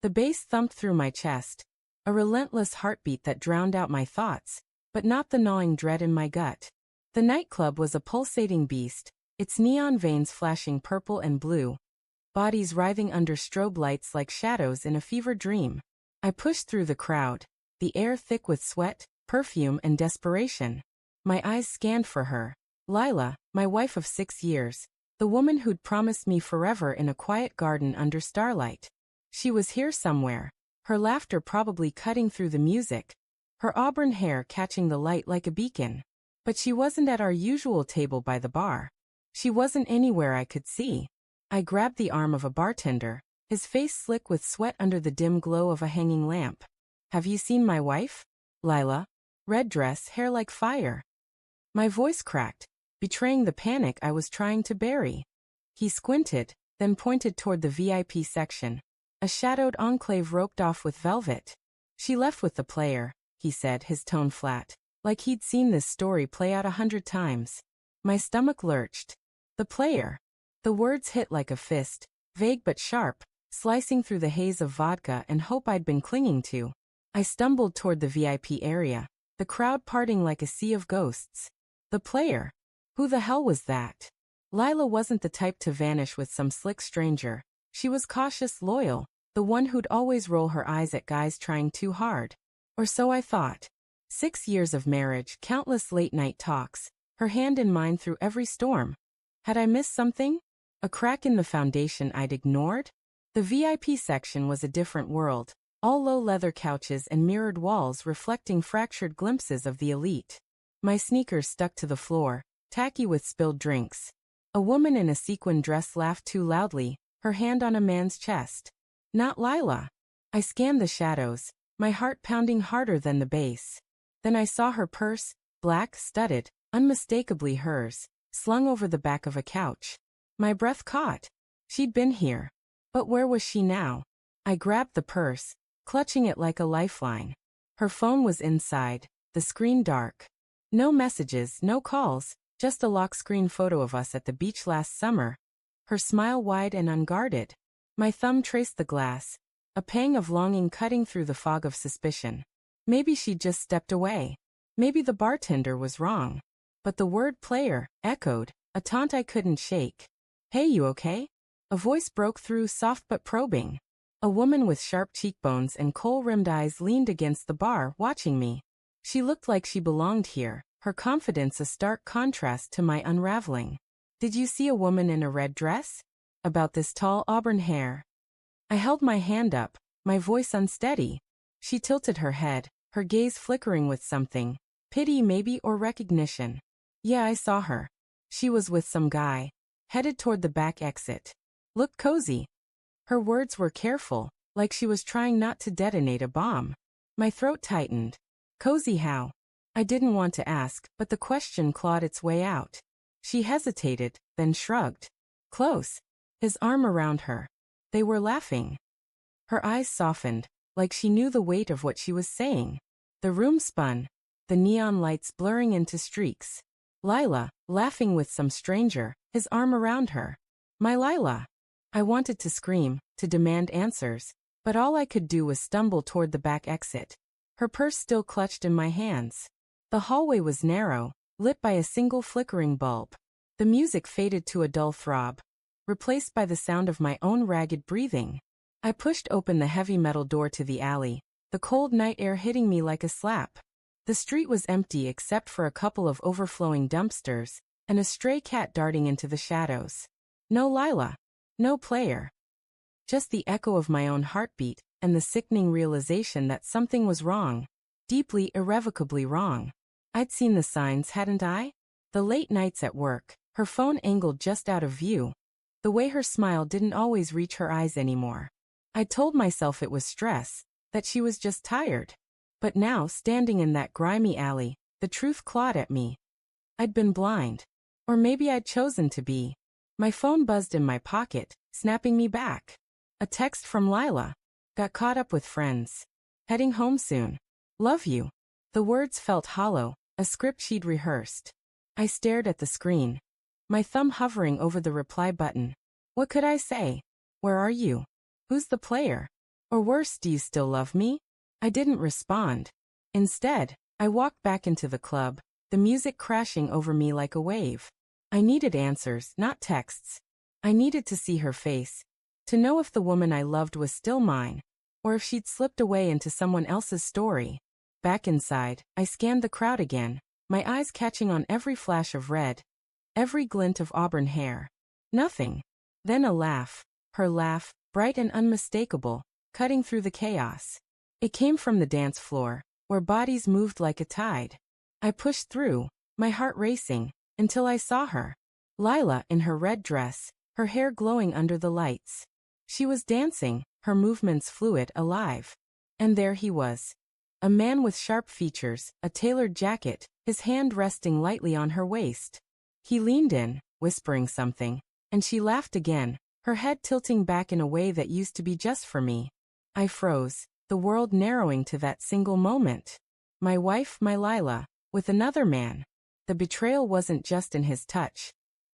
The bass thumped through my chest, a relentless heartbeat that drowned out my thoughts, but not the gnawing dread in my gut. The nightclub was a pulsating beast, its neon veins flashing purple and blue, bodies writhing under strobe lights like shadows in a fever dream. I pushed through the crowd, the air thick with sweat, perfume, and desperation. My eyes scanned for her. Lila, my wife of 6 years, the woman who'd promised me forever in a quiet garden under starlight. She was here somewhere, her laughter probably cutting through the music, her auburn hair catching the light like a beacon. But she wasn't at our usual table by the bar. She wasn't anywhere I could see. I grabbed the arm of a bartender, his face slick with sweat under the dim glow of a hanging lamp. "Have you seen my wife? Lila? Red dress, hair like fire." My voice cracked, betraying the panic I was trying to bury. He squinted, then pointed toward the VIP section, a shadowed enclave roped off with velvet. "She left with the player," he said, his tone flat, like he'd seen this story play out 100 times. My stomach lurched. The player. The words hit like a fist, vague but sharp, slicing through the haze of vodka and hope I'd been clinging to. I stumbled toward the VIP area, the crowd parting like a sea of ghosts. The player. Who the hell was that? Lila wasn't the type to vanish with some slick stranger. She was cautious, loyal, the one who'd always roll her eyes at guys trying too hard. Or so I thought. 6 years of marriage, countless late-night talks, her hand in mine through every storm. Had I missed something? A crack in the foundation I'd ignored? The VIP section was a different world, all low leather couches and mirrored walls reflecting fractured glimpses of the elite. My sneakers stuck to the floor, tacky with spilled drinks. A woman in a sequin dress laughed too loudly, her hand on a man's chest. Not Lila. I scanned the shadows, my heart pounding harder than the bass. Then I saw her purse, black, studded, unmistakably hers, slung over the back of a couch. My breath caught. She'd been here. But where was she now? I grabbed the purse, clutching it like a lifeline. Her phone was inside, the screen dark. No messages, no calls, just a lock screen photo of us at the beach last summer. Her smile wide and unguarded. My thumb traced the glass, a pang of longing cutting through the fog of suspicion. Maybe she'd just stepped away. Maybe the bartender was wrong. But the word player echoed, a taunt I couldn't shake. "Hey, you okay?" A voice broke through, soft but probing. A woman with sharp cheekbones and kohl-rimmed eyes leaned against the bar, watching me. She looked like she belonged here, her confidence a stark contrast to my unraveling. "Did you see a woman in a red dress? About this tall auburn hair?" I held my hand up, my voice unsteady. She tilted her head, her gaze flickering with something. Pity maybe, or recognition. "Yeah, I saw her. She was with some guy. Headed toward the back exit. Looked cozy." Her words were careful, like she was trying not to detonate a bomb. My throat tightened. Cozy how? I didn't want to ask, but the question clawed its way out. She hesitated, then shrugged. "Close." His arm around her. They were laughing. Her eyes softened, like she knew the weight of what she was saying. The room spun, the neon lights blurring into streaks. Lila, laughing with some stranger, his arm around her. My Lila. I wanted to scream, to demand answers, but all I could do was stumble toward the back exit. Her purse still clutched in my hands. The hallway was narrow, lit by a single flickering bulb. The music faded to a dull throb, replaced by the sound of my own ragged breathing. I pushed open the heavy metal door to the alley, the cold night air hitting me like a slap. The street was empty except for a couple of overflowing dumpsters, and a stray cat darting into the shadows. No Lila. No player. Just the echo of my own heartbeat, and the sickening realization that something was wrong. Deeply, irrevocably wrong. I'd seen the signs, hadn't I? The late nights at work, her phone angled just out of view. The way her smile didn't always reach her eyes anymore. I told myself it was stress, that she was just tired. But now, standing in that grimy alley, the truth clawed at me. I'd been blind. Or maybe I'd chosen to be. My phone buzzed in my pocket, snapping me back. A text from Lila. Got caught up with friends. Heading home soon. Love you. The words felt hollow, a script she'd rehearsed. I stared at the screen, my thumb hovering over the reply button. What could I say? Where are you? Who's the player? Or worse, do you still love me? I didn't respond. Instead, I walked back into the club, the music crashing over me like a wave. I needed answers, not texts. I needed to see her face, to know if the woman I loved was still mine, or if she'd slipped away into someone else's story. Back inside, I scanned the crowd again, my eyes catching on every flash of red, every glint of auburn hair. Nothing. Then a laugh, her laugh, bright and unmistakable, cutting through the chaos. It came from the dance floor, where bodies moved like a tide. I pushed through, my heart racing, until I saw her. Lila in her red dress, her hair glowing under the lights. She was dancing, her movements fluid, alive. And there he was. A man with sharp features, a tailored jacket, his hand resting lightly on her waist. He leaned in, whispering something, and she laughed again, her head tilting back in a way that used to be just for me. I froze, the world narrowing to that single moment. My wife, my Lila, with another man. The betrayal wasn't just in his touch.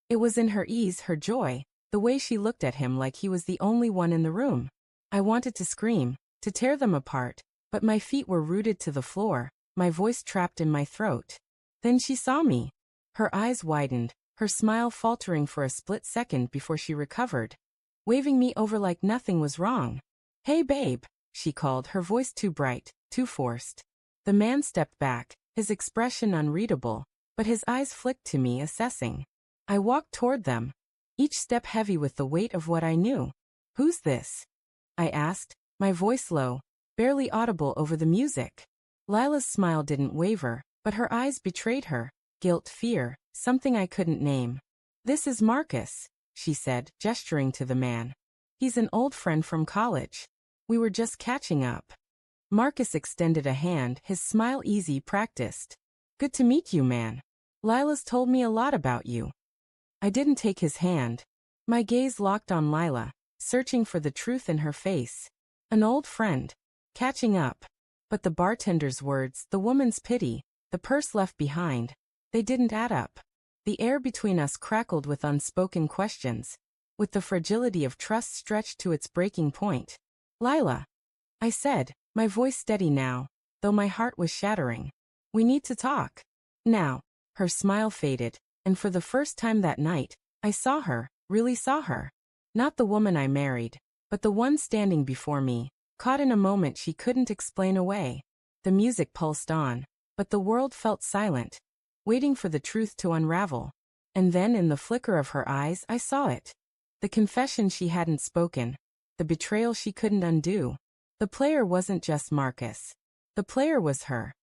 It was in her ease, her joy, the way she looked at him like he was the only one in the room. I wanted to scream, to tear them apart, but my feet were rooted to the floor, my voice trapped in my throat. Then she saw me. Her eyes widened, her smile faltering for a split second before she recovered, waving me over like nothing was wrong. "Hey babe," she called, her voice too bright, too forced. The man stepped back, his expression unreadable, but his eyes flicked to me, assessing. I walked toward them, each step heavy with the weight of what I knew. "Who's this?" I asked, my voice low, barely audible over the music. Lila's smile didn't waver, but her eyes betrayed her, guilt, fear, something I couldn't name. "This is Marcus," she said, gesturing to the man. "He's an old friend from college. We were just catching up." Marcus extended a hand, his smile easy, practiced. "Good to meet you, man. Lila's told me a lot about you." I didn't take his hand. My gaze locked on Lila, searching for the truth in her face. An old friend. Catching up. But the bartender's words, the woman's pity, the purse left behind, they didn't add up. The air between us crackled with unspoken questions, with the fragility of trust stretched to its breaking point. "Lila," I said, my voice steady now, though my heart was shattering. "We need to talk." Now. Her smile faded, and for the first time that night, I saw her, really saw her. Not the woman I married, but the one standing before me, caught in a moment she couldn't explain away. The music pulsed on, but the world felt silent, waiting for the truth to unravel. And then in the flicker of her eyes I saw it. The confession she hadn't spoken, the betrayal she couldn't undo. The player wasn't just Marcus. The player was her.